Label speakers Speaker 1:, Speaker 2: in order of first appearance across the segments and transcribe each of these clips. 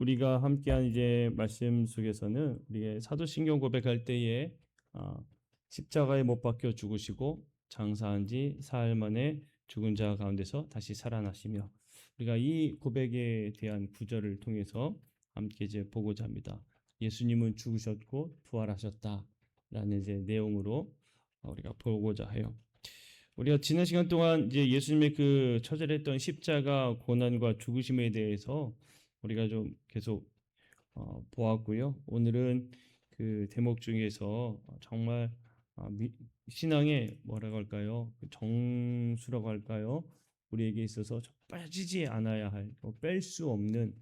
Speaker 1: 우리가 함께한 이제 말씀 속에서는 우리의 사도신경 고백할 때에 십자가에 못 박혀 죽으시고 장사한 지 사흘 만에 죽은 자 가운데서 다시 살아나시며, 우리가 이 고백에 대한 구절을 통해서 함께 이제 보고자 합니다. 예수님은 죽으셨고 부활하셨다라는 이제 내용으로 우리가 보고자 해요. 우리가 지난 시간 동안 이제 예수님의 그 처절했던 십자가 고난과 죽으심에 대해서 우리가 좀 계속 보았고요. 오늘은 그 대목 중에서 정말 신앙의 뭐라고 할까요? 그 정수라고 할까요? 우리에게 있어서 빠지지 않아야 할, 뺄 수 없는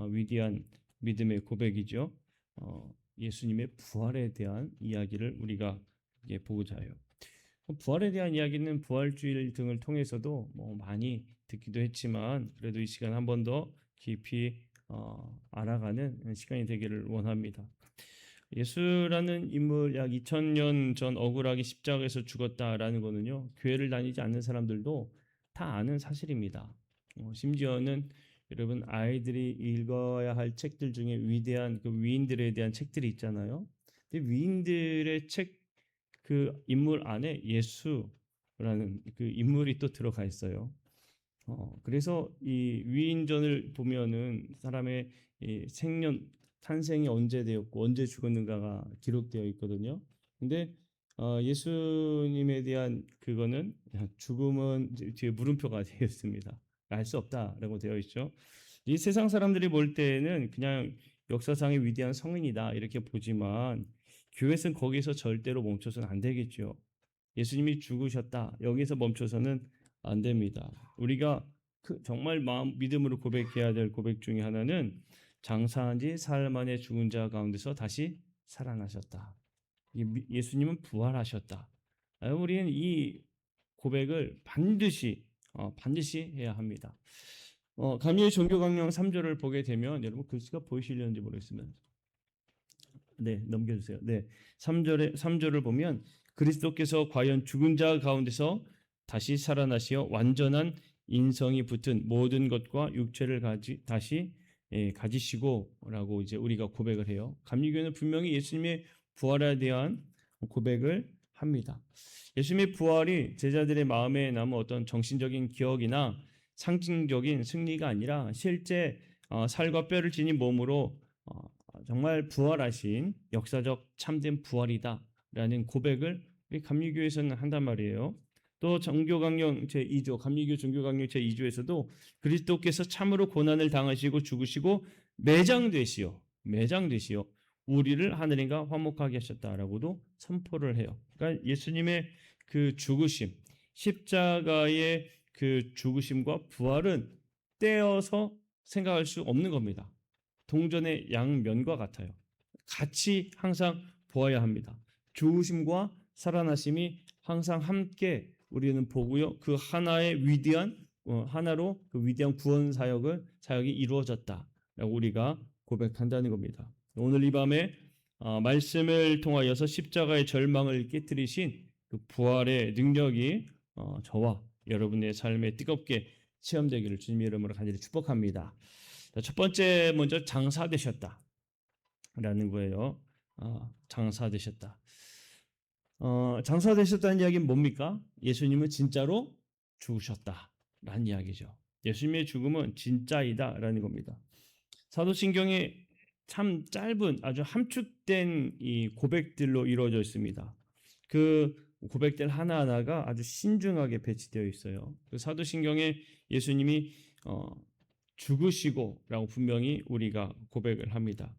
Speaker 1: 위대한 믿음의 고백이죠. 예수님의 부활에 대한 이야기를 우리가 보고자 해요. 부활에 대한 이야기는 부활주일 등을 통해서도 많이 듣기도 했지만, 그래도 이 시간 한 번 더 깊이 알아가는 시간이 되기를 원합니다. 예수라는 인물, 약 2000년 전 억울하게 십자가에서 죽었다라는 거는요, 교회를 다니지 않는 사람들도 다 아는 사실입니다. 심지어는 여러분, 아이들이 읽어야 할 책들 중에 위대한 그 위인들에 대한 책들이 있잖아요. 근데 위인들의 책 그 인물 안에 예수라는 그 인물이 또 들어가 있어요. 그래서 이 위인전을 보면은 사람의 이 생년 탄생이 언제 되었고 언제 죽었는가가 기록되어 있거든요. 근데 예수님에 대한 그거는 죽음은 뒤에 물음표가 되어 있습니다. 알 수 없다라고 되어 있죠. 이 세상 사람들이 볼 때는 그냥 역사상의 위대한 성인이다 이렇게 보지만, 교회는 거기서 절대로 멈춰서는 안 되겠죠. 예수님이 죽으셨다, 여기서 멈춰서는 안 됩니다. 우리가 정말 믿음으로 고백해야 될 고백 중에 하나는 장사한 지 사흘 만에 죽은 자 가운데서 다시 살아나셨다. 예수님은 부활하셨다. 우리는 이 고백을 반드시 해야 합니다. 감리의 종교강령 3조를 보게 되면, 여러분 글씨가 보이시려는지 모르겠으면 네, 넘겨주세요. 네, 3조를 보면 그리스도께서 과연 죽은 자 가운데서 다시 살아나시어 완전한 인성이 붙은 모든 것과 육체를 다시 가지시고라고 이제 우리가 고백을 해요. 감리교는 분명히 예수님의 부활에 대한 고백을 합니다. 예수님의 부활이 제자들의 마음에 남은 어떤 정신적인 기억이나 상징적인 승리가 아니라 실제 살과 뼈를 지닌 몸으로 정말 부활하신 역사적 참된 부활이다라는 고백을 우리 감리교에서는 한단 말이에요. 또 종교강령 제2조, 감리교 종교강령 제2조에서도 그리스도께서 참으로 고난을 당하시고 죽으시고 매장되시어 우리를 하늘인가 화목하게 하셨다라고도 선포를 해요. 그러니까 예수님의 그 죽으심, 십자가의 그 죽으심과 부활은 떼어서 생각할 수 없는 겁니다. 동전의 양면과 같아요. 같이 항상 보아야 합니다. 죽으심과 살아나심이 항상 함께 우리는 보고요. 그 하나의 위대한 하나로 그 위대한 구원 사역이 이루어졌다라고 우리가 고백한다는 겁니다. 오늘 이 밤에 말씀을 통하여서 십자가의 절망을 깨뜨리신 그 부활의 능력이 저와 여러분의 삶에 뜨겁게 체험되기를 주님의 이름으로 간절히 축복합니다. 첫 번째 먼저 장사되셨다라는 거예요. 장사되셨다. 장사되셨다는 이야기는 뭡니까? 예수님은 진짜로 죽으셨다라는 이야기죠. 예수님의 죽음은 진짜이다라는 겁니다. 사도신경에 참 짧은 아주 함축된 이 고백들로 이루어져 있습니다. 그 고백들 하나하나가 아주 신중하게 배치되어 있어요. 그 사도신경에 예수님이 죽으시고라고 분명히 우리가 고백을 합니다.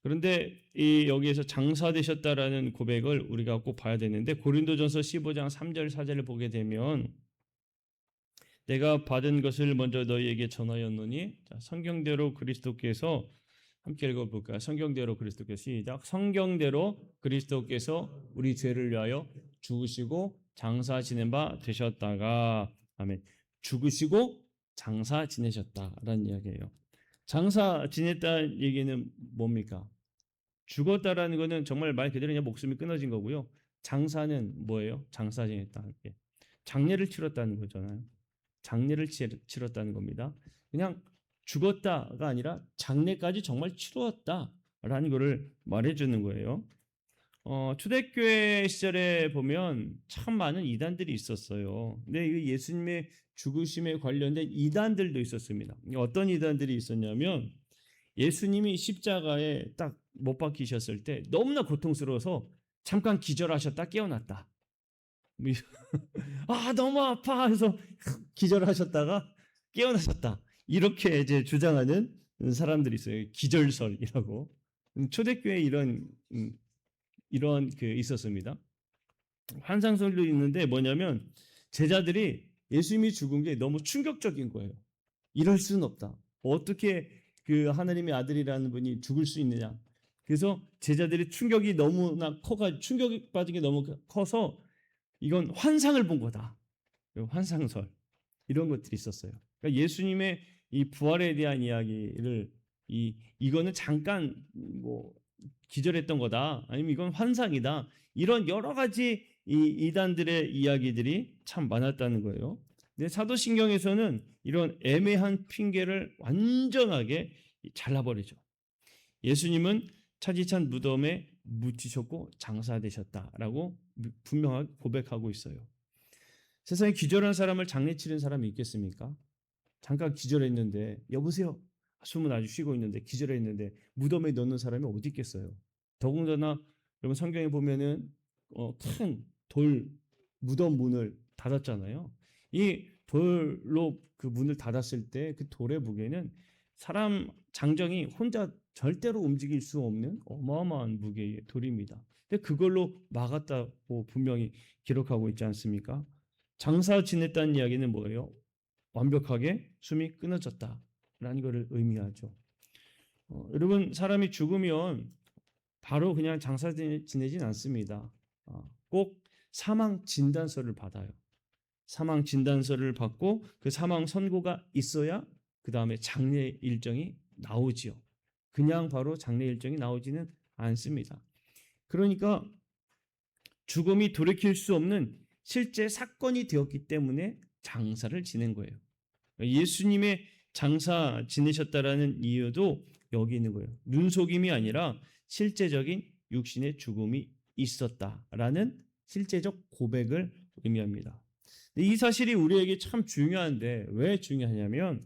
Speaker 1: 그런데 여기에서 장사되셨다라는 고백을 우리가 꼭 봐야 되는데, 고린도전서 15장 3절 4절을 보게 되면 내가 받은 것을 먼저 너희에게 전하였노니, 성경대로 그리스도께서 함께 읽어볼까요? 성경대로 그리스도께서 시작. 성경대로 그리스도께서 우리 죄를 위하여 죽으시고 장사 지낸 바 되셨다가, 아멘. 죽으시고 장사 지내셨다라는 이야기예요. 장사 지냈다는 얘기는 뭡니까? 죽었다라는 거는 정말 말 그대로 그냥 목숨이 끊어진 거고요. 장사는 뭐예요? 장사 지냈다는 게 장례를 치렀다는 거잖아요. 장례를 치렀다는 겁니다. 그냥 죽었다가 아니라 장례까지 정말 치루었다라는 것을 말해주는 거예요. 초대교회 시절에 보면 참 많은 이단들이 있었어요. 근데 이 예수님의 죽으심에 관련된 이단들도 있었습니다. 어떤 이단들이 있었냐면 예수님이 십자가에 딱 못 박히셨을 때 너무나 고통스러워서 잠깐 기절하셨다 깨어났다. 아 너무 아파 해서 기절하셨다가 깨어나셨다. 이렇게 이제 주장하는 사람들이 있어요. 기절설이라고. 초대교회에 이런 그 있었습니다. 환상설도 있는데 뭐냐면 제자들이 예수님이 죽은 게 너무 충격적인 거예요. 이럴 수는 없다. 어떻게 그 하나님의 아들이라는 분이 죽을 수 있느냐. 그래서 제자들이 충격이 너무나 커가 충격이 받은 게 너무 커서 이건 환상을 본 거다. 환상설 이런 것들이 있었어요. 그러니까 예수님의 이 부활에 대한 이야기를 이거는 잠깐 뭐 기절했던 거다. 아니면 이건 환상이다. 이런 여러 가지 이 이단들의 이야기들이 참 많았다는 거예요. 근데 사도신경에서는 이런 애매한 핑계를 완전하게 잘라버리죠. 예수님은 차디찬 무덤에 묻히셨고 장사되셨다라고 분명하게 고백하고 있어요. 세상에 기절한 사람을 장례 치른 사람이 있겠습니까? 잠깐 기절했는데 여보세요. 숨은 아주 쉬고 있는데 기절했는데 무덤에 넣는 사람이 어디 있겠어요? 더군다나 여러분 성경에 보면은 큰 돌 무덤 문을 닫았잖아요. 이 돌로 그 문을 닫았을 때 그 돌의 무게는 사람 장정이 혼자 절대로 움직일 수 없는 어마어마한 무게의 돌입니다. 근데 그걸로 막았다고 분명히 기록하고 있지 않습니까? 장사 지냈다는 이야기는 뭐예요? 완벽하게 숨이 끊어졌다라는 것을 의미하죠. 여러분 사람이 죽으면 바로 그냥 장사 지내진 않습니다. 꼭 사망 진단서를 받아요. 사망 진단서를 받고 그 사망 선고가 있어야 그 다음에 장례 일정이 나오지요. 그냥 바로 장례 일정이 나오지는 않습니다. 그러니까 죽음이 돌이킬 수 없는 실제 사건이 되었기 때문에 장사를 지낸 거예요. 예수님의 장사 지내셨다라는 이유도 여기 있는 거예요. 눈속임이 아니라 실제적인 육신의 죽음이 있었다라는 실제적 고백을 의미합니다. 이 사실이 우리에게 참 중요한데 왜 중요하냐면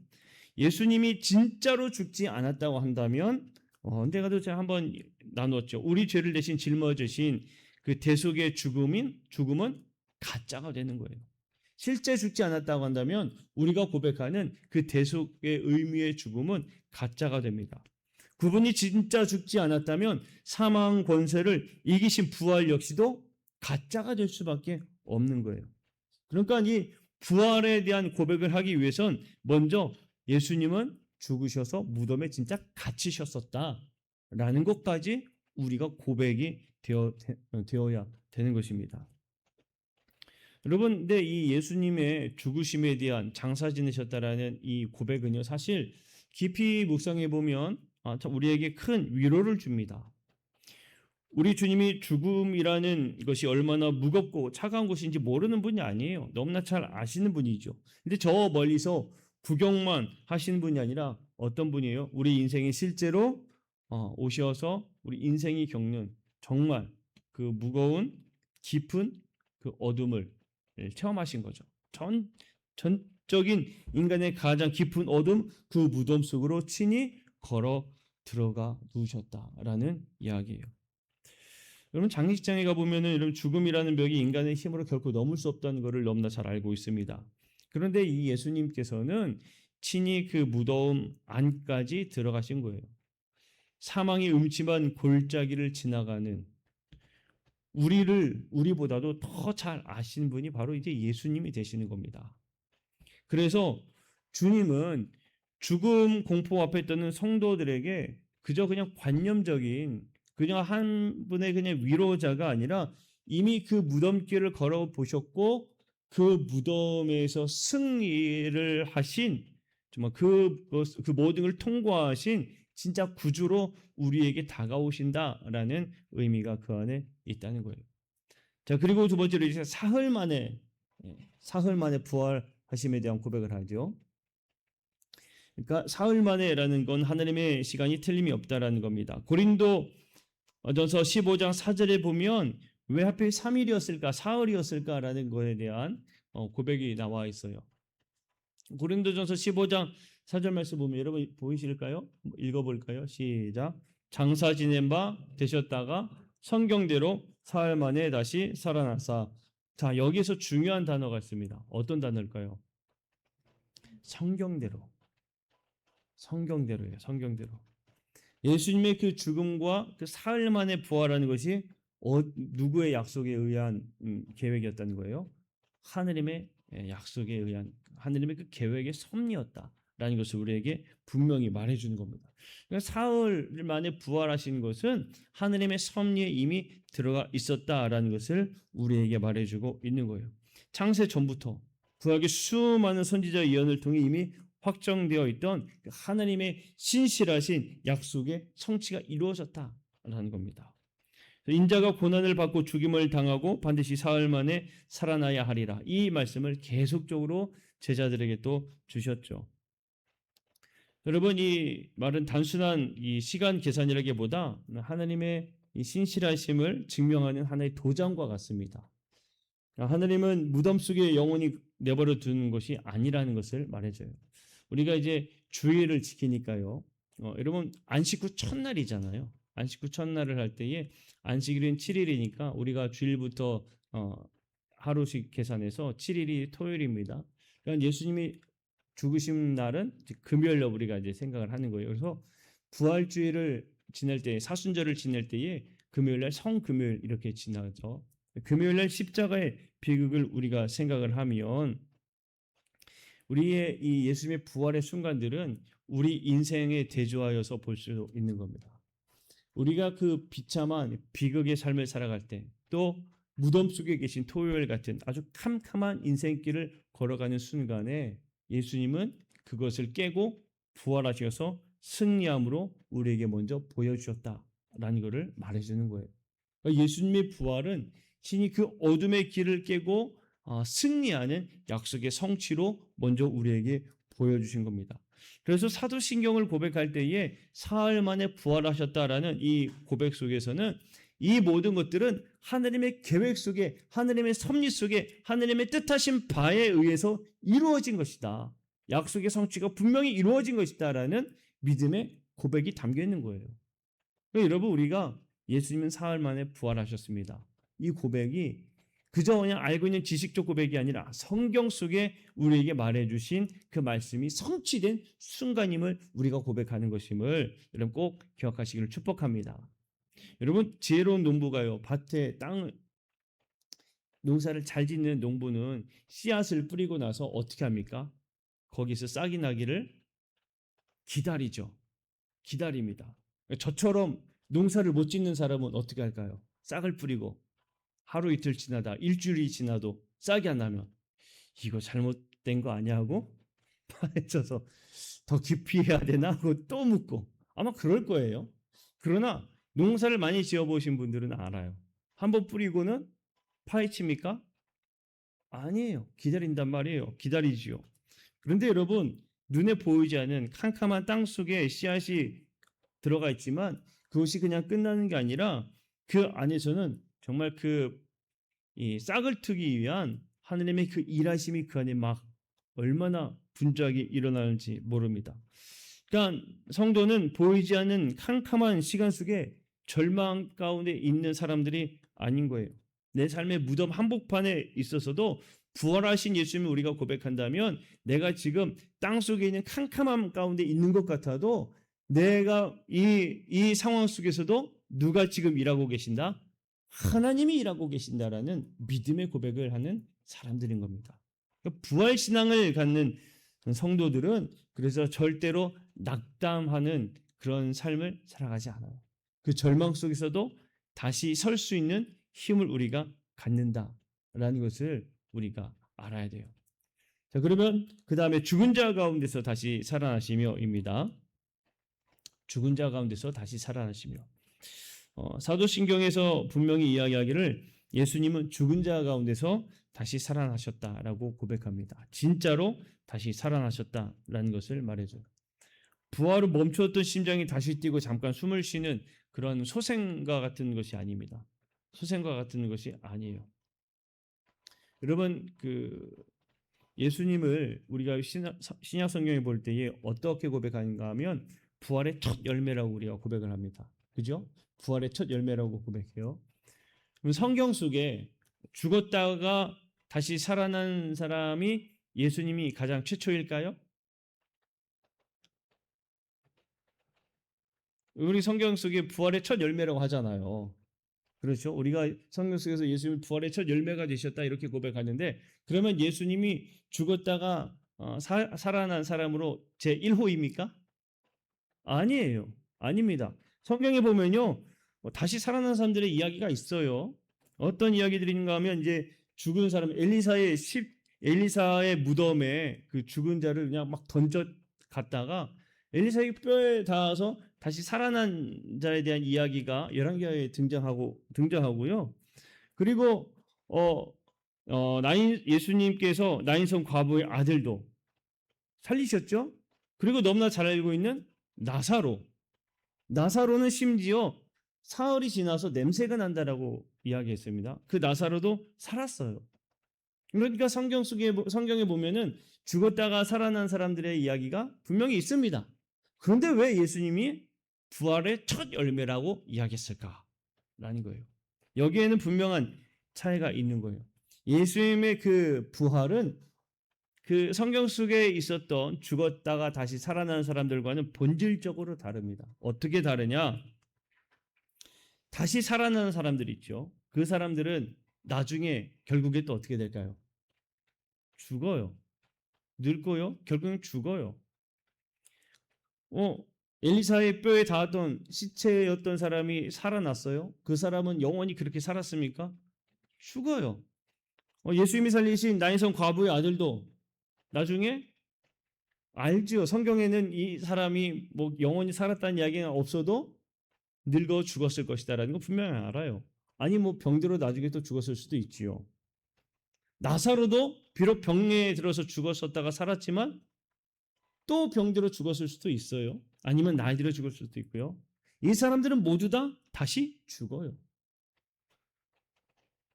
Speaker 1: 예수님이 진짜로 죽지 않았다고 한다면 언젠가도 제가 한번 나눴죠. 우리 죄를 대신 짊어지신 그 대속의 죽음은 가짜가 되는 거예요. 실제 죽지 않았다고 한다면 우리가 고백하는 그 대속의 의미의 죽음은 가짜가 됩니다. 그분이 진짜 죽지 않았다면 사망 권세를 이기신 부활 역시도 가짜가 될 수밖에 없는 거예요. 그러니까 이 부활에 대한 고백을 하기 위해선 먼저 예수님은 죽으셔서 무덤에 진짜 갇히셨었다라는 것까지 우리가 고백이 되어야 되는 것입니다. 여러분, 근데 이 예수님의 죽으심에 대한 장사 지내셨다라는 이 고백은요, 사실 깊이 묵상해 보면 우리에게 큰 위로를 줍니다. 우리 주님이 죽음이라는 것이 얼마나 무겁고 차가운 것인지 모르는 분이 아니에요. 너무나 잘 아시는 분이죠. 근데 저 멀리서 구경만 하시는 분이 아니라 어떤 분이에요? 우리 인생에 실제로 오셔서 우리 인생이 겪는 정말 그 무거운 깊은 그 어둠을 체험하신 거죠. 전적인 인간의 가장 깊은 어둠 그 무덤 속으로 친히 걸어 들어가 누우셨다라는 이야기예요. 여러분 장례식장에 가보면은 이런 죽음이라는 벽이 인간의 힘으로 결코 넘을 수 없다는 것을 너무나 잘 알고 있습니다. 그런데 이 예수님께서는 친히 그 무덤 안까지 들어가신 거예요. 사망이 음침한 골짜기를 지나가는 우리보다도 더 잘 아시는 분이 바로 이제 예수님이 되시는 겁니다. 그래서 주님은 죽음 공포 앞에 있던 성도들에게 그저 그냥 관념적인 그냥 한 분의 그냥 위로자가 아니라 이미 그 무덤길을 걸어 보셨고 그 무덤에서 승리를 하신 정말 그 모든 걸 통과하신 진짜 구주로 우리에게 다가오신다라는 의미가 그 안에 있다는 거예요. 자, 그리고 두 번째로 이제 사흘 만에 부활하심에 대한 고백을 하죠. 그러니까 사흘 만에라는 건 하나님의 시간이 틀림이 없다라는 겁니다. 고린도전서 15장 4절에 보면 왜 하필 3일이었을까, 사흘이었을까라는 거에 대한 고백이 나와 있어요. 고린도전서 15장 4절 말씀 보면 여러분 보이실까요? 읽어볼까요? 시작. 장사 지낸 바 되셨다가 성경대로 사흘 만에 다시 살아나사. 자, 여기서 중요한 단어가 있습니다. 어떤 단어일까요? 성경대로. 성경대로예요. 성경대로. 예수님의 그 죽음과 그 사흘 만에 부활하는 것이 누구의 약속에 의한 계획이었다는 거예요? 하느님의 약속에 의한, 하느님의 그 계획의 섭리였다라는 것을 우리에게 분명히 말해주는 겁니다. 그러니까 사흘 만에 부활하신 것은 하느님의 섭리에 이미 들어가 있었다라는 것을 우리에게 말해주고 있는 거예요. 창세 전부터 구약의 수많은 선지자 예언을 통해 이미 확정되어 있던 하나님의 신실하신 약속의 성취가 이루어졌다라는 겁니다. 인자가 고난을 받고 죽임을 당하고 반드시 사흘 만에 살아나야 하리라. 이 말씀을 계속적으로 제자들에게 또 주셨죠. 여러분, 이 말은 단순한 이 시간 계산이라기보다 하나님의 이 신실하심을 증명하는 하나의 도장과 같습니다. 하나님은 무덤 속에 영원히 내버려 두는 것이 아니라는 것을 말해줘요. 우리가 이제 주일을 지키니까요. 여러분, 안식 후 첫날이잖아요. 안식 후 첫날을 할 때에 안식일은 7일이니까 우리가 주일부터 하루씩 계산해서 7일이 토요일입니다. 그러니까 예수님이 죽으신 날은 금요일로 우리가 이제 생각을 하는 거예요. 그래서 부활주일을 지낼 때, 사순절을 지낼 때에 금요일날 성금요일 이렇게 지나죠. 금요일날 십자가의 비극을 우리가 생각을 하면 우리의 이 예수님의 부활의 순간들은 우리 인생에 대조하여서 볼 수 있는 겁니다. 우리가 그 비참한 비극의 삶을 살아갈 때, 또 무덤 속에 계신 토요일 같은 아주 캄캄한 인생길을 걸어가는 순간에 예수님은 그것을 깨고 부활하셔서 승리함으로 우리에게 먼저 보여주셨다라는 것을 말해주는 거예요. 그러니까 예수님의 부활은 신이 그 어둠의 길을 깨고 승리하는 약속의 성취로 먼저 우리에게 보여주신 겁니다. 그래서 사도신경을 고백할 때에 사흘 만에 부활하셨다라는 이 고백 속에서는 이 모든 것들은 하나님의 계획 속에, 하나님의 섭리 속에, 하나님의 뜻하신 바에 의해서 이루어진 것이다. 약속의 성취가 분명히 이루어진 것이다라는 믿음의 고백이 담겨 있는 거예요. 그러니까 여러분, 우리가 예수님은 사흘 만에 부활하셨습니다. 이 고백이 그저 그냥 알고 있는 지식적 고백이 아니라 성경 속에 우리에게 말해주신 그 말씀이 성취된 순간임을 우리가 고백하는 것임을 여러분 꼭 기억하시기를 축복합니다. 여러분, 지혜로운 농부가요, 밭에 농사를 잘 짓는 농부는 씨앗을 뿌리고 나서 어떻게 합니까? 거기서 싹이 나기를 기다리죠. 기다립니다. 저처럼 농사를 못 짓는 사람은 어떻게 할까요? 싹을 뿌리고 하루 이틀 지나다 일주일이 지나도 싹이 안 나면 이거 잘못된 거 아니야 하고 파헤쳐서 더 깊이 해야 되나 하고 또 묻고 아마 그럴 거예요. 그러나 농사를 많이 지어보신 분들은 알아요. 한번 뿌리고는 파헤칩니까? 아니에요. 기다린단 말이에요. 기다리지요. 그런데 여러분, 눈에 보이지 않는 캄캄한 땅 속에 씨앗이 들어가 있지만 그것이 그냥 끝나는 게 아니라 그 안에서는 정말 이 싹을 트기 위한 하느님의 그 일하심이 그 안에 막 얼마나 분주하게 일어나는지 모릅니다. 그러니까 성도는 보이지 않는 캄캄한 시간 속에 절망 가운데 있는 사람들이 아닌 거예요. 내 삶의 무덤 한복판에 있어서도 부활하신 예수님을 우리가 고백한다면 내가 지금 땅 속에 있는 캄캄함 가운데 있는 것 같아도 내가 이 상황 속에서도 누가 지금 일하고 계신다? 하나님이 일하고 계신다라는 믿음의 고백을 하는 사람들인 겁니다. 부활 신앙을 갖는 성도들은 그래서 절대로 낙담하는 그런 삶을 살아가지 않아요. 그 절망 속에서도 다시 설 수 있는 힘을 우리가 갖는다라는 것을 우리가 알아야 돼요. 자, 그러면 그 다음에 죽은 자 가운데서 다시 살아나시며입니다. 죽은 자 가운데서 다시 살아나시며. 사도신경에서 분명히 이야기하기를 예수님은 죽은 자 가운데서 다시 살아나셨다라고 고백합니다. 진짜로 다시 살아나셨다라는 것을 말해줘요. 부활을 멈추었던 심장이 다시 뛰고 잠깐 숨을 쉬는 그런 소생과 같은 것이 아닙니다. 소생과 같은 것이 아니에요. 여러분, 예수님을 우리가 신약 성경에 볼 때에 어떻게 고백하는가 하면 부활의 첫 열매라고 우리가 고백을 합니다. 그죠? 부활의 첫 열매라고 고백해요. 그럼 성경 속에 죽었다가 다시 살아난 사람이 예수님이 가장 최초일까요? 우리 성경 속에 부활의 첫 열매라고 하잖아요. 그렇죠? 우리가 성경 속에서 예수님이 부활의 첫 열매가 되셨다 이렇게 고백하는데, 그러면 예수님이 죽었다가 살아난 사람으로 제 1호입니까? 아니에요. 아닙니다. 성경에 보면요, 다시 살아난 사람들의 이야기가 있어요. 어떤 이야기들인가 하면 이제 죽은 사람 엘리사의 무덤에 그 죽은 자를 그냥 막 던져 갔다가 엘리사의 뼈에 닿아서 다시 살아난 자에 대한 이야기가 열왕기하에 등장하고요. 그리고 예수님께서 나인성 과부의 아들도 살리셨죠? 그리고 너무나 잘 알고 있는 나사로는 심지어 사흘이 지나서 냄새가 난다라고 이야기했습니다. 그 나사로도 살았어요. 그러니까 성경에 보면은 죽었다가 살아난 사람들의 이야기가 분명히 있습니다. 그런데 왜 예수님이 부활의 첫 열매라고 이야기했을까라는 거예요. 여기에는 분명한 차이가 있는 거예요. 예수님의 그 부활은 그 성경 속에 있었던 죽었다가 다시 살아난 사람들과는 본질적으로 다릅니다. 어떻게 다르냐? 다시 살아나는 사람들 있죠. 그 사람들은 나중에 결국에 또 어떻게 될까요? 죽어요. 늙고요. 결국엔 죽어요. 엘리사의 뼈에 닿았던 시체였던 사람이 살아났어요. 그 사람은 영원히 그렇게 살았습니까? 죽어요. 예수님이 살리신 나인성 과부의 아들도 나중에 알지요. 성경에는 이 사람이 뭐 영원히 살았다는 이야기가 없어도 늙어 죽었을 것이다라는 거 분명히 알아요. 아니 뭐 병들어 나중에 또 죽었을 수도 있지요. 나사로도 비록 병에 들어서 죽었었다가 살았지만 또 병들어 죽었을 수도 있어요. 아니면 나이 들어 죽을 수도 있고요. 이 사람들은 모두 다 다시 죽어요.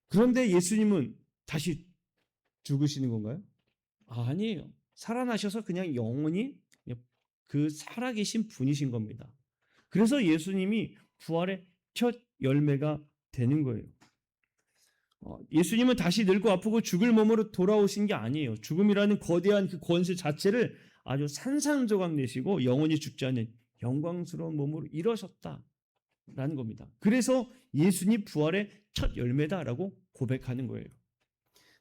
Speaker 1: 그런데 예수님은 다시 죽으시는 건가요? 아니에요. 살아나셔서 그냥 영원히 그 살아계신 분이신 겁니다. 그래서 예수님이 부활의 첫 열매가 되는 거예요. 예수님은 다시 늙고 아프고 죽을 몸으로 돌아오신 게 아니에요. 죽음이라는 거대한 그 권세 자체를 아주 산산조각 내시고 영원히 죽지 않는 영광스러운 몸으로 일어섰다라는 겁니다. 그래서 예수님 부활의 첫 열매다라고 고백하는 거예요.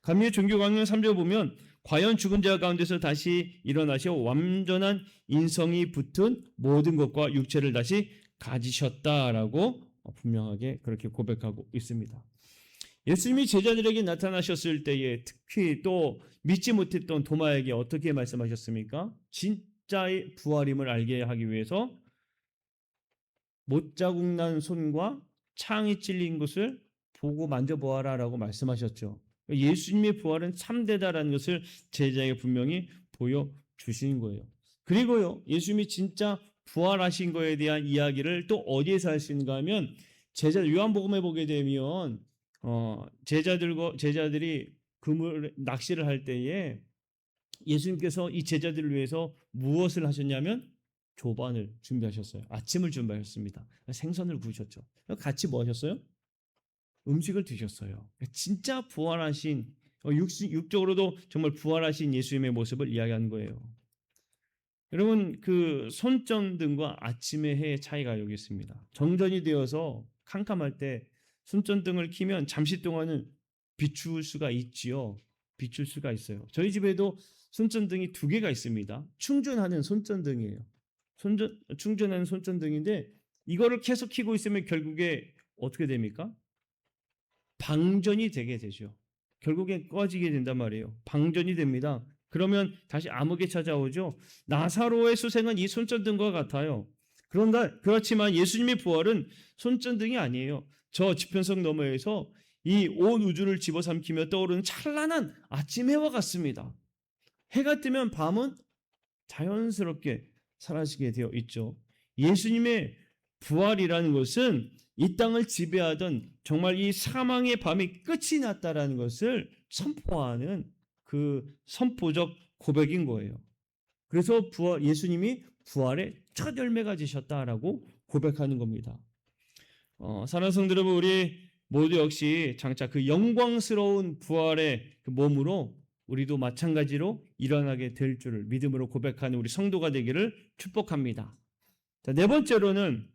Speaker 1: 감리의 종교강론 3절 보면 과연 죽은 자 가운데서 다시 일어나셔 완전한 인성이 붙은 모든 것과 육체를 다시 가지셨다라고 분명하게 그렇게 고백하고 있습니다. 예수님이 제자들에게 나타나셨을 때에 특히 또 믿지 못했던 도마에게 어떻게 말씀하셨습니까? 진짜의 부활임을 알게 하기 위해서 못자국 난 손과 창이 찔린 것을 보고 만져보아라 라고 말씀하셨죠. 예수님의 부활은 참되다라는 것을 제자에게 분명히 보여주신 거예요. 그리고요, 예수님이 진짜 부활하신 거에 대한 이야기를 또 어디에서 할 수 있는가 하면 요한복음에 보게 되면 제자들이 낚시를 할 때에 예수님께서 이 제자들을 위해서 무엇을 하셨냐면 조반을 준비하셨어요. 아침을 준비하셨습니다. 생선을 구우셨죠. 같이 뭐 하셨어요? 음식을 드셨어요. 진짜 부활하신 육적으로도 정말 부활하신 예수님의 모습을 이야기하는 거예요. 여러분 그 손전등과 아침의 해의 차이가 여기 있습니다. 정전이 되어서 캄캄할 때 손전등을 켜면 잠시 동안은 비출 수가 있지요. 비출 수가 있어요. 저희 집에도 손전등이 2개가 있습니다. 충전하는 손전등이에요. 충전하는 손전등인데 이거를 계속 켜고 있으면 결국에 어떻게 됩니까? 방전이 되게 되죠. 결국엔 꺼지게 된단 말이에요. 방전이 됩니다. 그러면 다시 암흑에 찾아오죠. 나사로의 수생은 이 손전등과 같아요. 그렇지만 예수님의 부활은 손전등이 아니에요. 저 지평선 너머에서 이 온 우주를 집어삼키며 떠오르는 찬란한 아침 해와 같습니다. 해가 뜨면 밤은 자연스럽게 살아지게 되어 있죠. 예수님의 부활이라는 것은 이 땅을 지배하던 정말 이 사망의 밤이 끝이 났다라는 것을 선포하는 그 선포적 고백인 거예요. 그래서 예수님이 부활의 첫 열매가 되셨다라고 고백하는 겁니다. 사랑하는 성도 여러분, 우리 모두 역시 장차 그 영광스러운 부활의 그 몸으로 우리도 마찬가지로 일어나게 될 줄을 믿음으로 고백하는 우리 성도가 되기를 축복합니다. 자, 네 번째로는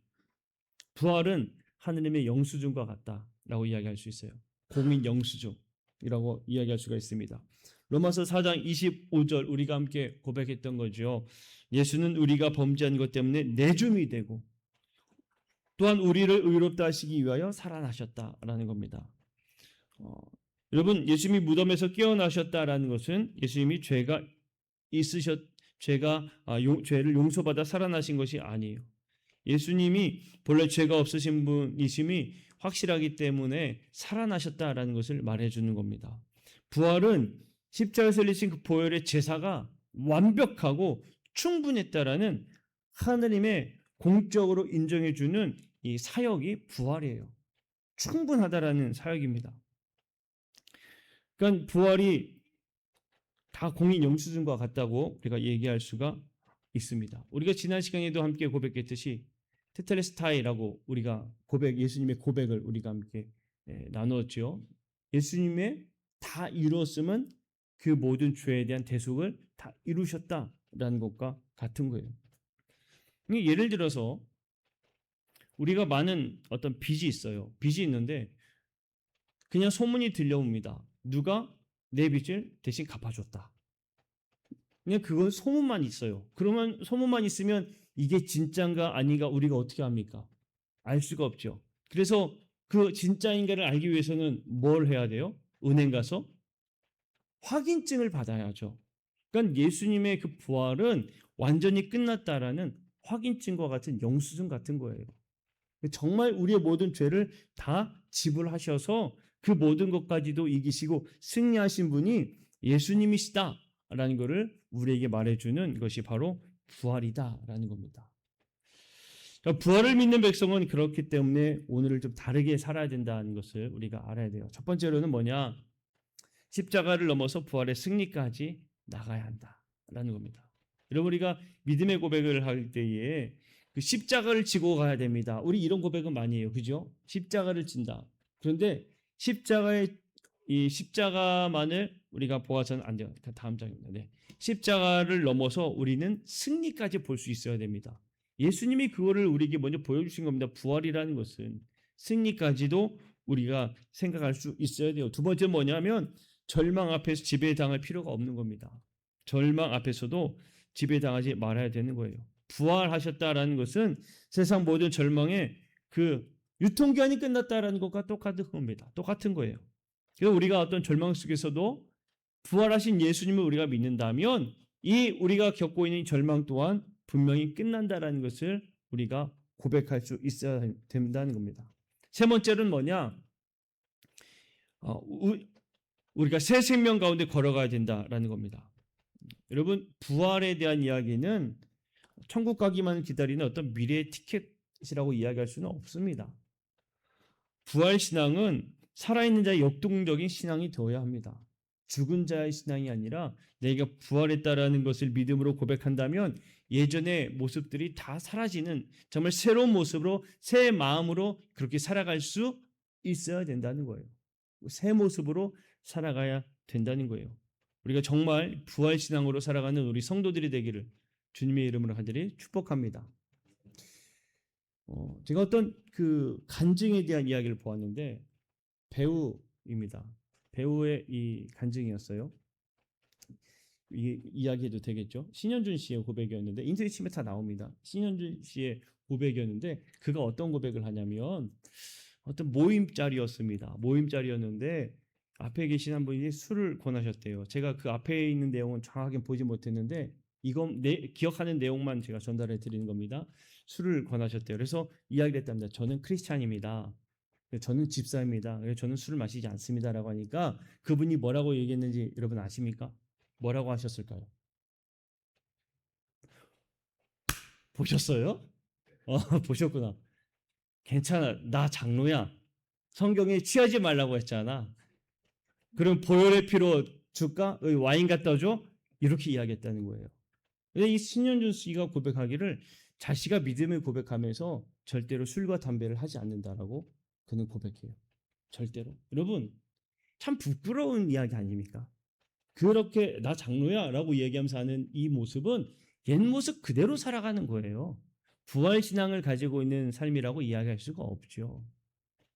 Speaker 1: 부활은 하느님의 영수증과 같다라고 이야기할 수 있어요. 공인 영수증이라고 이야기할 수가 있습니다. 로마서 4장 25절 우리가 함께 고백했던 거죠. 예수는 우리가 범죄한 것 때문에 내줌이 되고 또한 우리를 의롭다 하시기 위하여 살아나셨다라는 겁니다. 여러분, 예수님이 무덤에서 깨어나셨다라는 것은 예수님이 죄를 용서받아 살아나신 것이 아니에요. 예수님이 본래 죄가 없으신 분이심이 확실하기 때문에 살아나셨다라는 것을 말해주는 겁니다. 부활은 십자가에서 흘리신 그 보혈의 제사가 완벽하고 충분했다라는 하느님의 공적으로 인정해주는 이 사역이 부활이에요. 충분하다라는 사역입니다. 그러니까 부활이 다 공인 영수증과 같다고 우리가 얘기할 수가 있습니다. 우리가 지난 시간에도 함께 고백했듯이 테텔레스타이라고 우리가 예수님의 고백을 우리가 함께 나누었죠. 예수님의 다 이루었으면 그 모든 죄에 대한 대속을 다 이루셨다라는 것과 같은 거예요. 예를 들어서 우리가 많은 어떤 빚이 있어요. 빚이 있는데 그냥 소문이 들려옵니다. 누가 내 빚을 대신 갚아줬다. 그냥 그건 소문만 있어요. 그러면 소문만 있으면 이게 진짜인가 아닌가 우리가 어떻게 합니까? 알 수가 없죠. 그래서 그 진짜인가를 알기 위해서는 뭘 해야 돼요? 은행 가서 확인증을 받아야죠. 그러니까 예수님의 그 부활은 완전히 끝났다라는 확인증과 같은 영수증 같은 거예요. 정말 우리의 모든 죄를 다 지불하셔서 그 모든 것까지도 이기시고 승리하신 분이 예수님이시다라는 것을 우리에게 말해주는 것이 바로 부활이다라는 겁니다. 그러니까 부활을 믿는 백성은 그렇기 때문에 오늘을 좀 다르게 살아야 된다는 것을 우리가 알아야 돼요. 첫 번째로는 뭐냐? 십자가를 넘어서 부활의 승리까지 나가야 한다라는 겁니다. 여러분, 우리가 믿음의 고백을 할 때에 그 십자가를 지고 가야 됩니다. 우리 이런 고백은 많이 해요. 그죠? 십자가를 진다. 그런데 이 십자가만을 우리가 보아서는 안 돼요. 다음 장입니다. 네. 십자가를 넘어서 우리는 승리까지 볼 수 있어야 됩니다. 예수님이 그거를 우리에게 먼저 보여주신 겁니다. 부활이라는 것은 승리까지도 우리가 생각할 수 있어야 돼요. 두 번째 뭐냐면 절망 앞에서 지배당할 필요가 없는 겁니다. 절망 앞에서도 지배당하지 말아야 되는 거예요. 부활하셨다라는 것은 세상 모든 절망의 그 유통기한이 끝났다라는 것과 똑같은 겁니다. 똑같은 거예요. 그래서 우리가 어떤 절망 속에서도 부활하신 예수님을 우리가 믿는다면 이 우리가 겪고 있는 절망 또한 분명히 끝난다라는 것을 우리가 고백할 수 있어야 된다는 겁니다. 세 번째는 뭐냐? 우리가 새 생명 가운데 걸어가야 된다라는 겁니다. 여러분, 부활에 대한 이야기는 천국 가기만 기다리는 어떤 미래의 티켓이라고 이야기할 수는 없습니다. 부활 신앙은 살아있는 자의 역동적인 신앙이 되어야 합니다. 죽은 자의 신앙이 아니라 내가 부활했다라는 것을 믿음으로 고백한다면 예전의 모습들이 다 사라지는 정말 새로운 모습으로 새 마음으로 그렇게 살아갈 수 있어야 된다는 거예요. 새 모습으로 살아가야 된다는 거예요. 우리가 정말 부활 신앙으로 살아가는 우리 성도들이 되기를 주님의 이름으로 간절히 축복합니다. 제가 어떤 그 간증에 대한 이야기를 보았는데 배우입니다. 배우의 이 간증이었어요. 이야기해도 되겠죠? 신현준 씨의 고백이었는데 인터넷 치면 다 나옵니다. 신현준 씨의 고백이었는데 그가 어떤 고백을 하냐면 어떤 모임자리였습니다. 모임자리였는데 앞에 계신 한 분이 술을 권하셨대요. 제가 그 앞에 있는 내용은 정확하게 보지 못했는데 이건 기억하는 내용만 제가 전달해 드리는 겁니다. 술을 권하셨대요. 그래서 이야기를 했답니다. 저는 크리스찬입니다. 저는 집사입니다. 저는 술을 마시지 않습니다라고 하니까 그분이 뭐라고 얘기했는지 여러분 아십니까? 뭐라고 하셨을까요? 보셨어요? 보셨구나. 괜찮아. 나 장로야. 성경에 취하지 말라고 했잖아. 그럼 보혈의 피로 줄까? 와인 갖다 줘? 이렇게 이야기했다는 거예요. 근데 이 신현준 씨가 고백하기를 자기가 믿음을 고백하면서 절대로 술과 담배를 하지 않는다라고 그는 고백해요. 절대로. 여러분, 참 부끄러운 이야기 아닙니까? 그렇게 나 장로야라고 얘기하면서 하는 이 모습은 옛 모습 그대로 살아가는 거예요. 부활 신앙을 가지고 있는 삶이라고 이야기할 수가 없죠.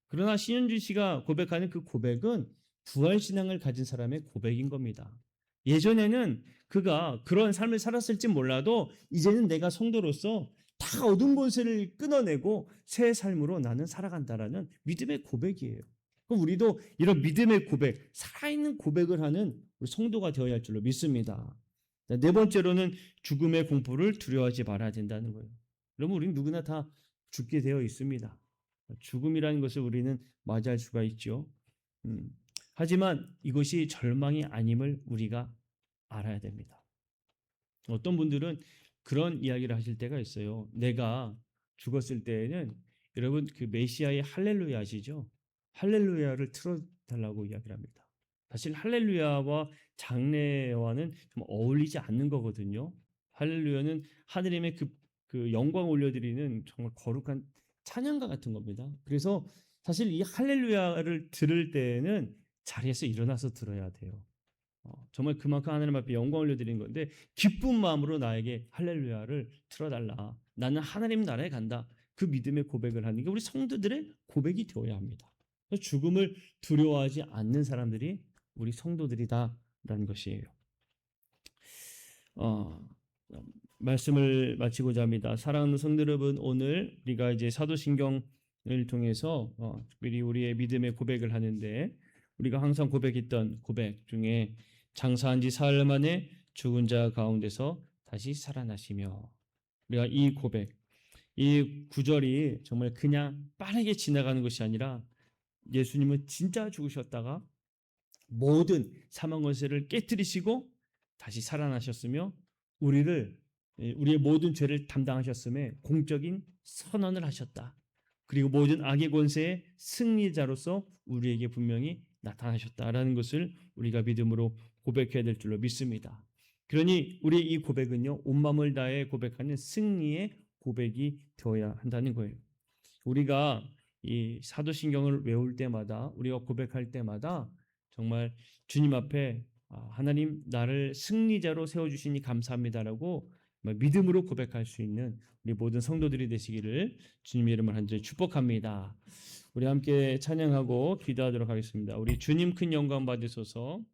Speaker 1: 그러나 신현주 씨가 고백하는 그 고백은 부활 신앙을 가진 사람의 고백인 겁니다. 예전에는 그가 그런 삶을 살았을지 몰라도 이제는 내가 성도로서 다 얻은 것을 끊어내고 새 삶으로 나는 살아간다라는 믿음의 고백이에요. 그럼 우리도 이런 믿음의 고백, 살아있는 고백을 하는 우리 성도가 되어야 할 줄로 믿습니다. 네 번째로는 죽음의 공포를 두려워하지 말아야 된다는 거예요. 여러분, 우리는 누구나 다 죽게 되어 있습니다. 죽음이라는 것을 우리는 맞이할 수가 있죠. 하지만 이것이 절망이 아님을 우리가 알아야 됩니다. 어떤 분들은 그런 이야기를 하실 때가 있어요. 내가 죽었을 때에는 여러분 그 메시아의 할렐루야 아시죠? 할렐루야를 틀어달라고 이야기를 합니다. 사실 할렐루야와 장래와는 좀 어울리지 않는 거거든요. 할렐루야는 하느님의 그 영광 올려드리는 정말 거룩한 찬양가 같은 겁니다. 그래서 사실 이 할렐루야를 들을 때는 자리에서 일어나서 들어야 돼요. 정말 그만큼 하나님 앞에 영광 올려드리는 건데 기쁜 마음으로 나에게 할렐루야를 틀어달라. 나는 하나님 나라에 간다. 그 믿음의 고백을 하는 게 우리 성도들의 고백이 되어야 합니다. 죽음을 두려워하지 않는 사람들이 우리 성도들이다라는 것이에요. 말씀을 마치고자 합니다. 사랑하는 성도 여러분, 오늘 우리가 이제 사도신경을 통해서 특별히 우리의 믿음의 고백을 하는데 우리가 항상 고백했던 고백 중에 장사한 지 사흘 만에 죽은 자 가운데서 다시 살아나시며 우리가 이 고백, 이 구절이 정말 그냥 빠르게 지나가는 것이 아니라 예수님은 진짜 죽으셨다가 모든 사망 권세를 깨뜨리시고 다시 살아나셨으며 우리의 모든 죄를 담당하셨음에 공적인 선언을 하셨다. 그리고 모든 악의 권세의 승리자로서 우리에게 분명히 나타나셨다라는 것을 우리가 믿음으로 고백해야 될 줄로 믿습니다. 그러니 우리의 이 고백은요, 온 마음을 다해 고백하는 승리의 고백이 되어야 한다는 거예요. 우리가 이 사도신경을 외울 때마다, 우리가 고백할 때마다 정말 주님 앞에 하나님 나를 승리자로 세워주시니 감사합니다라고 믿음으로 고백할 수 있는 우리 모든 성도들이 되시기를 주님의 이름을 간절히 축복합니다. 우리 함께 찬양하고 기도하도록 하겠습니다. 우리 주님 큰 영광 받으소서.